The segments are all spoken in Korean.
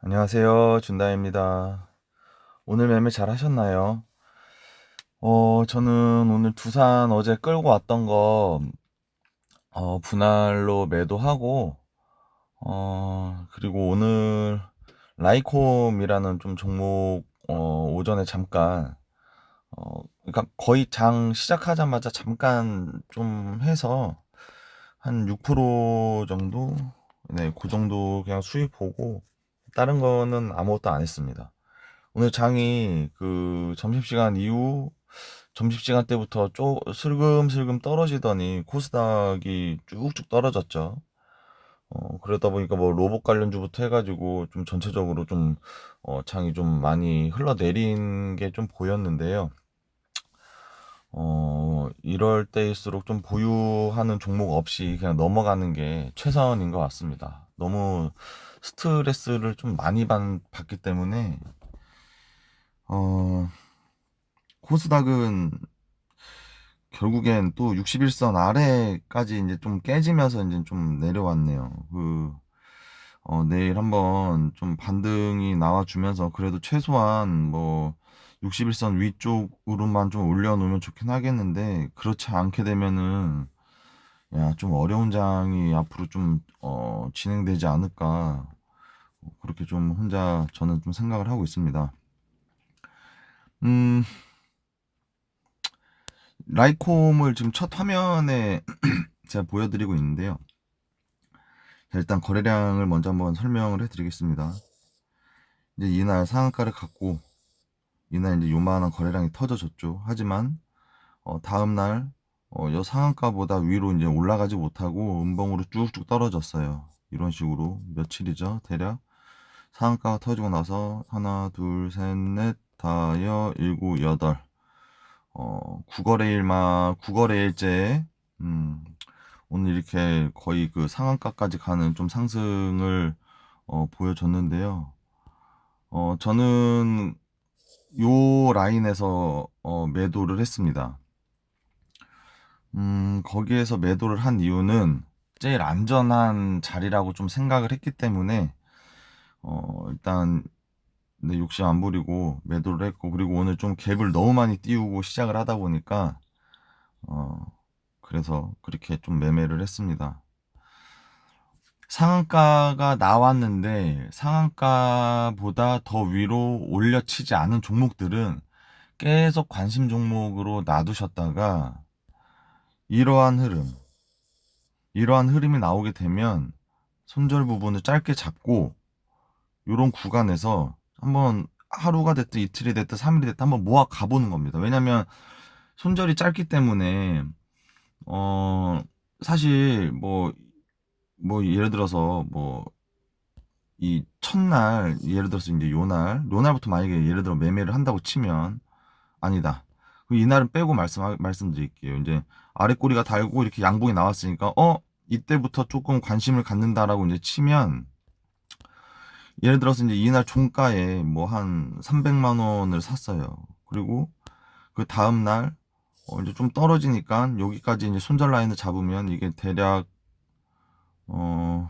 안녕하세요. 준다입니다. 오늘 매매 잘 하셨나요? 저는 오늘 두산 어제 끌고 왔던 거, 분할로 매도하고, 그리고 오늘 라이콤이라는 좀 종목, 오전에 잠깐, 그러니까 거의 장 시작하자마자 잠깐 좀 해서 한 6% 정도? 네, 그 정도 그냥 수익 보고, 다른 거는 아무것도 안 했습니다. 오늘 장이 그 점심시간 이후 점심시간 때부터 슬금슬금 떨어지더니 코스닥이 쭉쭉 떨어졌죠. 그러다 보니까 뭐 로봇 관련주부터 해가지고 좀 전체적으로 좀 장이 좀 많이 흘러내린 게 좀 보였는데요. 이럴 때일수록 좀 보유하는 종목 없이 그냥 넘어가는 게 최선인 것 같습니다. 너무 스트레스를 좀 많이 받기 때문에 어, 코스닥은 결국엔 또 61선 아래까지 이제 좀 깨지면서 이제 좀 내려왔네요. 내일 한번 좀 반등이 나와주면서 그래도 최소한 뭐 61선 위쪽으로만 좀 올려놓으면 좋긴 하겠는데 그렇지 않게 되면은 야, 좀 어려운 장이 앞으로 좀, 진행되지 않을까. 그렇게 좀 혼자 저는 좀 생각을 하고 있습니다. 음, 라이콤을 지금 첫 화면에 제가 보여드리고 있는데요. 자, 일단 거래량을 먼저 한번 설명을 해드리겠습니다. 이제 이날 상한가를 갖고 이날 이제 요만한 거래량이 터져졌죠. 하지만 다음날 요 상한가보다 위로 이제 올라가지 못하고 음봉으로 쭉쭉 떨어졌어요. 이런 식으로 며칠이죠. 대략 상한가가 터지고 나서 하나, 둘, 셋, 넷, 다여, 일곱, 여덟 9거래일째 오늘 이렇게 거의 그 상한가까지 가는 좀 상승을 보여줬는데요. 저는 요 라인에서 매도를 했습니다. 거기에서 매도를 한 이유는 제일 안전한 자리라고 좀 생각을 했기 때문에 일단 내 욕심 안 부리고 매도를 했고 그리고 오늘 좀 갭을 너무 많이 띄우고 시작을 하다 보니까 어, 그래서 그렇게 좀 매매를 했습니다. 상한가가 나왔는데 상한가보다 더 위로 올려치지 않은 종목들은 계속 관심 종목으로 놔두셨다가 이러한 흐름, 이러한 흐름이 나오게 되면 손절 부분을 짧게 잡고 이런 구간에서 한번 하루가 됐든 이틀이 됐든 3일이 됐든 한번 모아 가보는 겁니다. 왜냐면 손절이 짧기 때문에 어 사실 뭐 예를 들어서 뭐 이 첫날 예를 들어서 이제 요날부터 만약에 예를 들어 매매를 한다고 치면 아니다. 이날은 빼고 말씀드릴게요. 이제 아래 꼬리가 달고 이렇게 양봉이 나왔으니까 이때부터 조금 관심을 갖는다라고 이제 치면 예를 들어서 이제 이날 종가에 뭐 한 300만 원을 샀어요. 그리고 그 다음 날 이제 좀 떨어지니까 여기까지 이제 손절 라인을 잡으면 이게 대략 어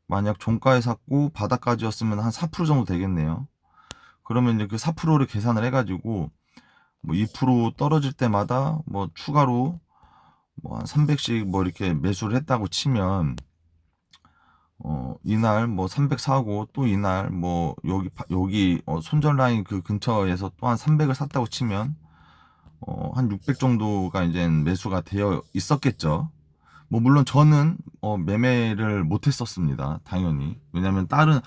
만약 종가에 샀고 바닥까지였으면 한 4% 정도 되겠네요. 그러면 이제 그 4%를 계산을 해가지고 뭐 2% 떨어질 때마다 뭐 추가로 뭐 한 300씩 뭐 이렇게 매수를 했다고 치면 이날 뭐 300 사고 또 이날 뭐 여기 손절 라인 그 근처에서 또 한 300을 샀다고 치면 한 600 정도가 이제 매수가 되어 있었겠죠. 뭐 물론 저는 매매를 못 했었습니다. 당연히. 왜냐면 다른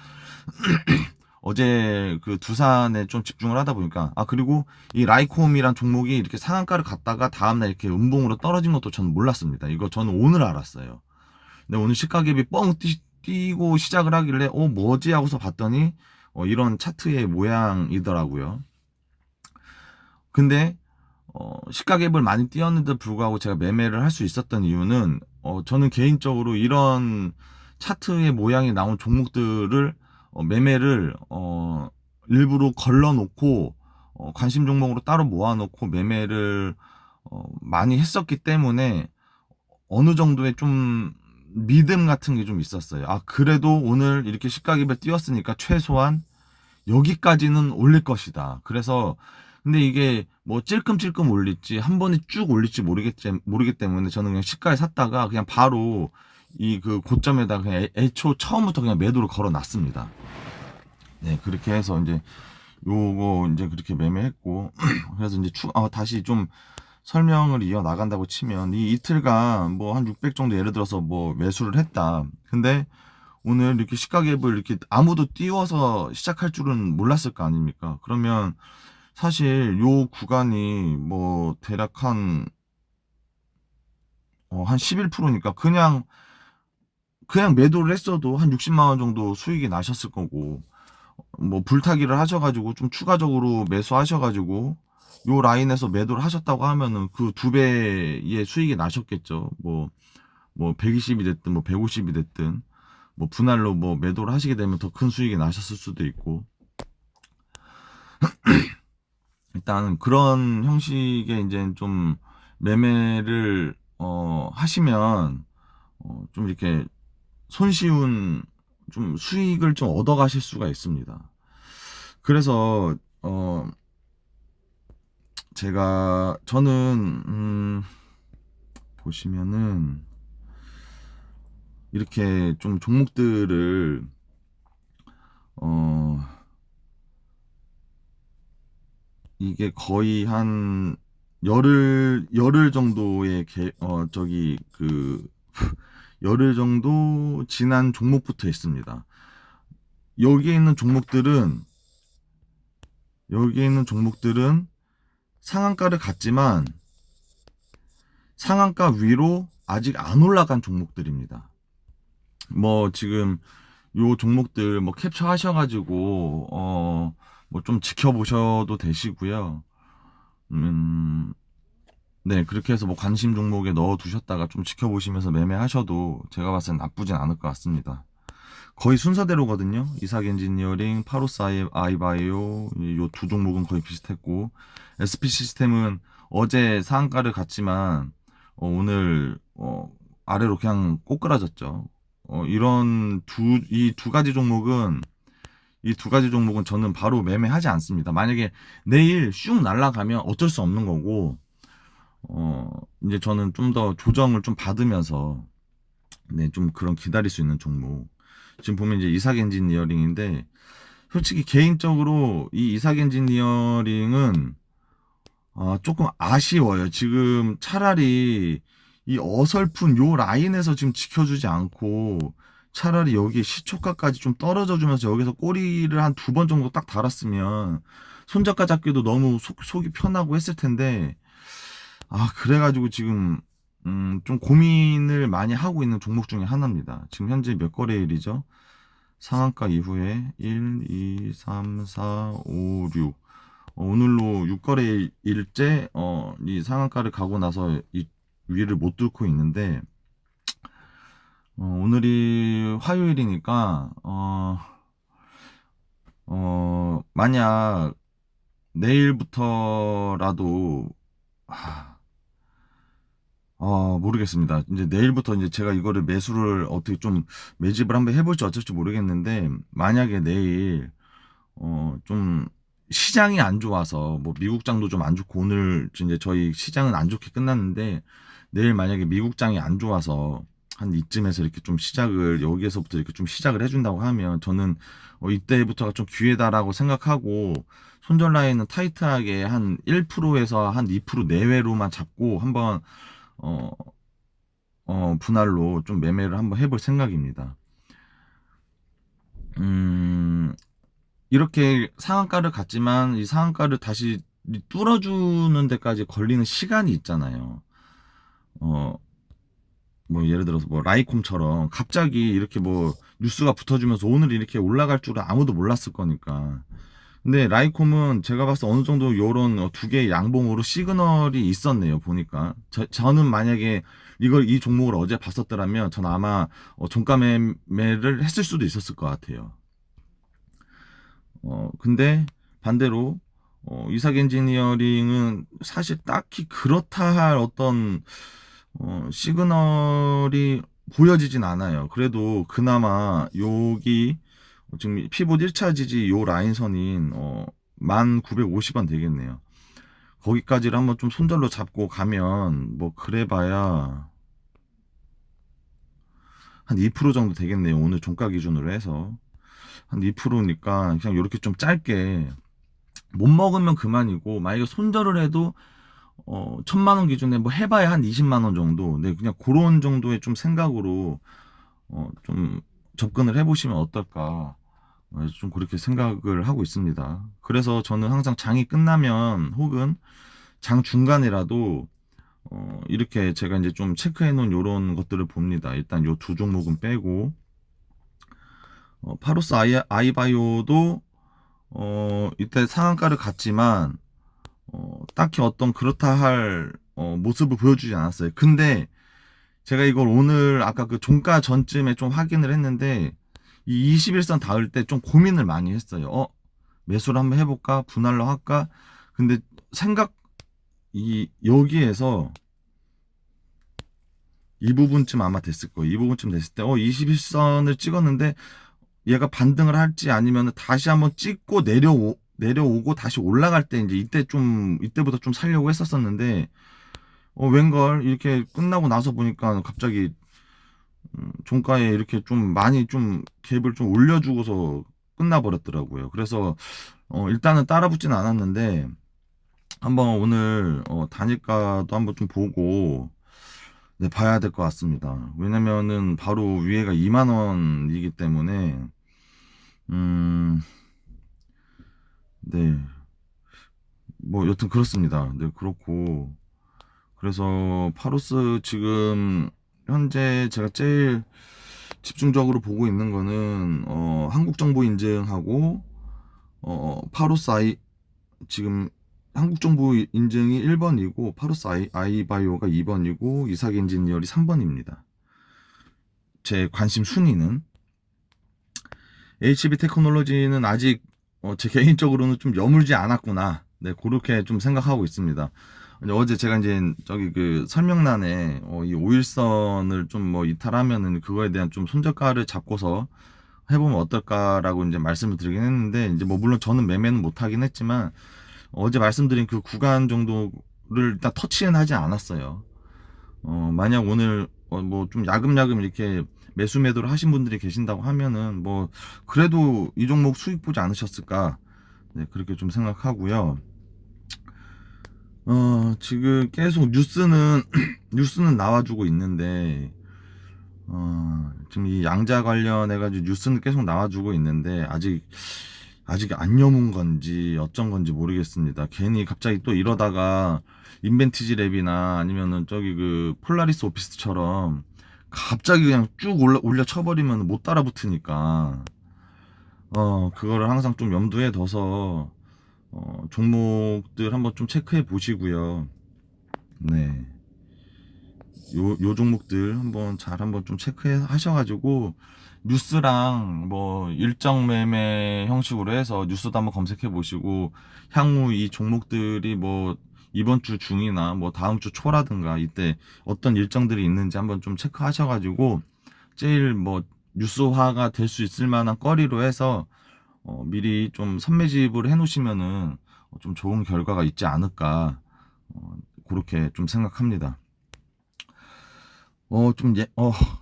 어제 그 두산에 좀 집중을 하다 보니까 그리고 이 라이콤이란 종목이 이렇게 상한가를 갔다가 다음날 이렇게 음봉으로 떨어진 것도 저는 몰랐습니다. 이거 저는 오늘 알았어요. 근데 오늘 시가갭이 뛰고 시작을 하길래 뭐지 하고서 봤더니 이런 차트의 모양이더라고요. 근데 시가갭을 많이 띄었는데도 불구하고 제가 매매를 할 수 있었던 이유는 저는 개인적으로 이런 차트의 모양이 나온 종목들을 매매를 일부러 걸러놓고 관심 종목으로 따로 모아놓고 매매를 많이 했었기 때문에 어느 정도의 좀 믿음 같은 게 좀 있었어요. 아, 그래도 오늘 이렇게 시가갭에 뛰었으니까 최소한 여기까지는 올릴 것이다. 그래서 근데 이게 뭐 찔끔찔끔 올릴지 한 번에 쭉 올릴지 모르기 때문에 저는 그냥 시가에 샀다가 그냥 바로 이 그 고점에다 그냥 애초 처음부터 그냥 매도를 걸어 놨습니다. 네, 그렇게 해서 이제 요거 이제 그렇게 매매했고 그래서 이제 다시 좀 설명을 이어 나간다고 치면 이 이틀간 뭐 한 600 정도 예를 들어서 뭐 매수를 했다. 근데 오늘 이렇게 시가갭을 이렇게 아무도 띄워서 시작할 줄은 몰랐을 거 아닙니까? 그러면 사실 요 구간이 뭐 대략 한 11%니까 그냥 매도를 했어도 한 60만 원 정도 수익이 나셨을 거고 뭐 불타기를 하셔가지고 좀 추가적으로 매수하셔가지고 요 라인에서 매도를 하셨다고 하면은 그 두 배의 수익이 나셨겠죠. 뭐 120이 됐든 뭐 150이 됐든 뭐 분할로 뭐 매도를 하시게 되면 더 큰 수익이 나셨을 수도 있고 일단 그런 형식의 이제 좀 매매를 하시면 좀 이렇게 손쉬운 좀 수익을 좀 얻어 가실 수가 있습니다. 그래서 저는 보시면은 이렇게 좀 종목들을 어 이게 거의 한 열흘 정도의 열흘 정도 지난 종목부터 있습니다. 여기에 있는 종목들은 여기에 있는 종목들은 상한가를 갔지만 상한가 위로 아직 안 올라간 종목들입니다. 뭐 지금 요 종목들 뭐 캡처 하셔가지고 뭐 좀 지켜보셔도 되시고요. 네, 그렇게 해서 뭐 관심 종목에 넣어 두셨다가 좀 지켜보시면서 매매하셔도 제가 봤을 땐 나쁘진 않을 것 같습니다. 거의 순서대로거든요. 이삭 엔지니어링, 파로스 아이바이오 요 두 종목은 거의 비슷했고 SP 시스템은 어제 상한가를 갔지만 오늘 아래로 그냥 꼬꾸라졌죠. 이 두 가지 종목은 저는 바로 매매하지 않습니다. 만약에 내일 슉 날아가면 어쩔 수 없는 거고 어 이제 저는 좀 더 조정을 좀 받으면서 네, 좀 그런 기다릴 수 있는 종목. 지금 보면 이제 이삭 엔지니어링인데 솔직히 개인적으로 이 이삭 엔지니어링은 조금 아쉬워요. 지금 차라리 이 어설픈 요 라인에서 지금 지켜주지 않고 차라리 여기 시초가까지 좀 떨어져 주면서 여기서 꼬리를 한 두 번 정도 딱 달았으면 손잡가 잡기도 너무 속이 편하고 했을 텐데 그래가지고 지금 좀 고민을 많이 하고 있는 종목 중에 하나입니다. 지금 현재 몇 거래일이죠? 상한가 이후에 1, 2, 3, 4, 5, 6. 오늘로 6거래일째 이 상한가를 가고 나서 이 위를 못 뚫고 있는데 오늘이 화요일이니까 만약 내일부터라도 모르겠습니다. 이제 내일부터 이제 제가 이거를 매수를 어떻게 좀 매집을 한번 해볼지 어쩔지 모르겠는데 만약에 내일 좀 시장이 안 좋아서 뭐 미국장도 좀 안 좋고 오늘 이제 저희 시장은 안 좋게 끝났는데 내일 만약에 미국장이 안 좋아서 한 이쯤에서 이렇게 좀 여기에서부터 이렇게 좀 시작을 해준다고 하면 저는 이때부터가 좀 기회다라고 생각하고 손절 라인은 타이트하게 한 1%에서 한 2% 내외로만 잡고 한번 어, 분할로 좀 매매를 한번 해볼 생각입니다. 음, 이렇게 상한가를 갔지만 이 상한가를 다시 뚫어주는 데까지 걸리는 시간이 있잖아요. 어, 뭐 예를 들어서 뭐 라이콤처럼 갑자기 이렇게 뭐 뉴스가 붙어주면서 오늘 이렇게 올라갈 줄은 아무도 몰랐을 거니까. 근데 라이콤은 제가 봤을 때 어느 정도 요런 두 개의 양봉으로 시그널이 있었네요, 보니까. 저는 만약에 이 종목을 어제 봤었더라면 전 아마 종가 매매를 했을 수도 있었을 것 같아요. 근데 반대로 이삭 엔지니어링은 사실 딱히 그렇다 할 어떤 시그널이 보여지진 않아요. 그래도 그나마 여기 지금 피봇 1차 지지 요 라인선인 1950원 되겠네요. 거기까지를 한번 좀 손절로 잡고 가면 뭐 그래봐야 한 2% 정도 되겠네요. 오늘 종가 기준으로 해서 한 2%니까 그냥 이렇게 좀 짧게 못 먹으면 그만이고, 만약에 손절을 해도 1,000만 원 기준에 뭐 해봐야 한 20만 원 정도. 네, 그냥 그런 정도의 좀 생각으로 좀 접근을 해보시면 어떨까. 좀 그렇게 생각을 하고 있습니다. 그래서 저는 항상 장이 끝나면 혹은 장 중간이라도 이렇게 제가 이제 좀 체크해 놓은 요런 것들을 봅니다. 일단 요 두 종목은 빼고 파로스 아이바이오도 이때 상한가를 갔지만 딱히 어떤 그렇다 할 모습을 보여주지 않았어요. 근데 제가 이걸 오늘 아까 그 종가 전쯤에 좀 확인을 했는데 이 21선 닿을 때 좀 고민을 많이 했어요. 매수를 한번 해볼까? 분할로 할까? 근데 생각 여기에서 이 부분쯤 아마 됐을 거예요. 이 부분쯤 됐을 때 21선을 찍었는데 얘가 반등을 할지 아니면 다시 한번 찍고 내려오고 다시 올라갈 때 이제 이때부터 좀 살려고 했었었는데 웬걸 이렇게 끝나고 나서 보니까 갑자기 종가에 이렇게 좀 많이 좀 갭을 좀 올려주고서 끝나버렸더라고요. 그래서 일단은 따라붙지는 않았는데 한번 오늘 단일가도 한번 좀 보고 네, 봐야 될 것 같습니다. 왜냐면은 바로 위에가 2만 원이기 때문에 음, 네, 뭐 여튼 그렇습니다. 네, 그렇고 그래서 파로스 지금 현재 제가 제일 집중적으로 보고 있는 거는 한국 정보 인증하고 파로스 지금 한국 정보 인증이 1번이고 파로스 아이바이오가 2번이고 이삭 엔지니어리 3번입니다. 제 관심 순위는 HB 테크놀로지는 아직 제 개인적으로는 좀 여물지 않았구나. 네, 그렇게 좀 생각하고 있습니다. 어제 제가 이제 저기 그 설명란에 이 5일선을 좀 뭐 이탈하면은 그거에 대한 좀 손절가를 잡고서 해보면 어떨까라고 이제 말씀을 드리긴 했는데, 이제 뭐 물론 저는 매매는 못하긴 했지만 어제 말씀드린 그 구간 정도를 일단 터치는 하지 않았어요. 만약 오늘 뭐 좀 야금야금 이렇게 매수 매도를 하신 분들이 계신다고 하면은 뭐 그래도 이 종목 수익 보지 않으셨을까, 네, 그렇게 좀 생각하고요. 지금 계속 뉴스는 뉴스는 나와주고 있는데 지금 이 양자 관련해가지고 뉴스는 계속 나와주고 있는데 아직 안 여문 건지 어쩐 건지 모르겠습니다. 괜히 갑자기 또 이러다가 인벤티지 랩이나 아니면은 저기 그 폴라리스 오피스처럼 갑자기 그냥 쭉 올려 쳐버리면 못 따라 붙으니까 그거를 항상 좀 염두에 둬서 종목들 한번 좀 체크해 보시고요. 네. 요 종목들 한번 좀 체크해 하셔가지고 뉴스랑 뭐 일정 매매 형식으로 해서 뉴스도 한번 검색해 보시고 향후 이 종목들이 뭐 이번 주 중이나 뭐 다음 주 초라든가 이때 어떤 일정들이 있는지 한번 좀 체크하셔가지고 제일 뭐 뉴스화가 될 수 있을 만한 거리로 해서 미리 좀 선매집을 해 놓으시면은 좀 좋은 결과가 있지 않을까, 그렇게 좀 생각합니다.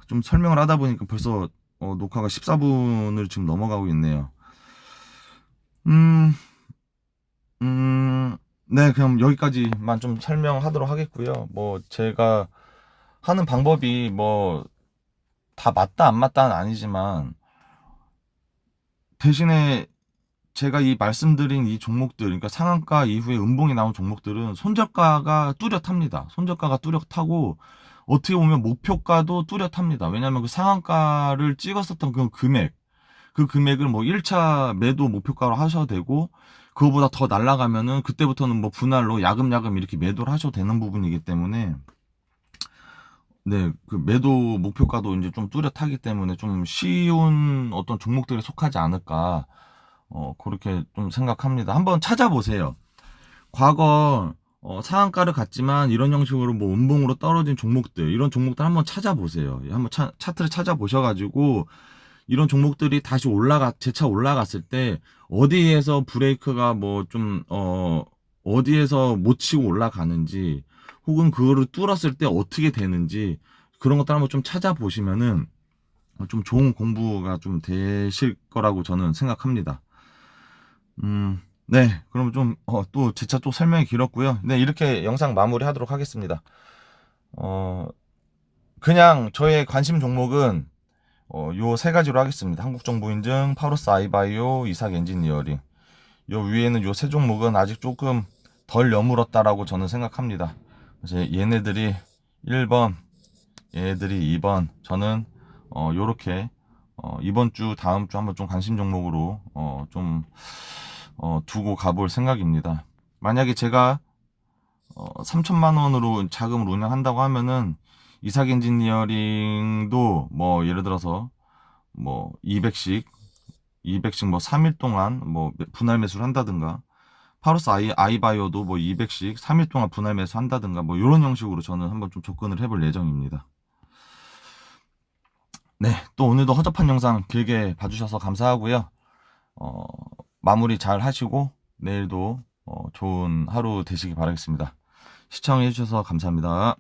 좀 설명을 하다 보니까 벌써 녹화가 14분을 지금 넘어가고 있네요. 음, 네, 그럼 여기까지만 좀 설명하도록 하겠고요. 뭐 제가 하는 방법이 뭐 다 맞다 안 맞다는 아니지만 대신에 제가 이 말씀드린 이 종목들, 그러니까 상한가 이후에 음봉이 나온 종목들은 손절가가 뚜렷합니다. 손절가가 뚜렷하고 어떻게 보면 목표가도 뚜렷합니다. 왜냐하면 그 상한가를 찍었었던 그 금액을 뭐 1차 매도 목표가로 하셔도 되고, 그거보다 더 날아가면은 그때부터는 뭐 분할로 야금야금 이렇게 매도를 하셔도 되는 부분이기 때문에, 네, 그 매도 목표가도 이제 좀 뚜렷하기 때문에 좀 쉬운 어떤 종목들에 속하지 않을까, 그렇게 좀 생각합니다. 한번 찾아보세요. 과거 상한가를 갔지만 이런 형식으로 뭐 음봉으로 떨어진 종목들, 이런 종목들 한번 찾아보세요. 한번 차트를 찾아보셔가지고 이런 종목들이 다시 재차 올라갔을 때 어디에서 브레이크가 뭐 좀 어디에서 못 치고 올라가는지, 혹은 그거를 뚫었을 때 어떻게 되는지, 그런 것들 한번 좀 찾아보시면은 좀 좋은 공부가 좀 되실 거라고 저는 생각합니다. 네, 그럼 좀 또 재차 또 설명이 길었고요. 네, 이렇게 영상 마무리하도록 하겠습니다. 어, 그냥 저의 관심 종목은 요 세 가지로 하겠습니다. 한국정보인증, 파로스 아이바이오, 이삭 엔지니어링. 요 위에는 요 세 종목은 아직 조금 덜 여물었다라고 저는 생각합니다. 그래서 얘네들이 1번, 얘네들이 2번. 저는 요렇게 이번 주, 다음 주 한번 좀 관심 종목으로 좀 두고 가볼 생각입니다. 만약에 제가 3천만 원으로 자금을 운영한다고 하면은 이삭 엔지니어링도 뭐 예를 들어서 뭐 200씩 뭐 3일 동안 뭐 분할 매수를 한다든가, 파로스 아이바이오도 뭐 200씩 3일 동안 분할 매수 한다든가, 뭐 이런 형식으로 저는 한번 좀 접근을 해볼 예정입니다. 네, 또 오늘도 허접한 영상 길게 봐주셔서 감사하고요. 어, 마무리 잘 하시고 내일도 좋은 하루 되시기 바라겠습니다. 시청해주셔서 감사합니다.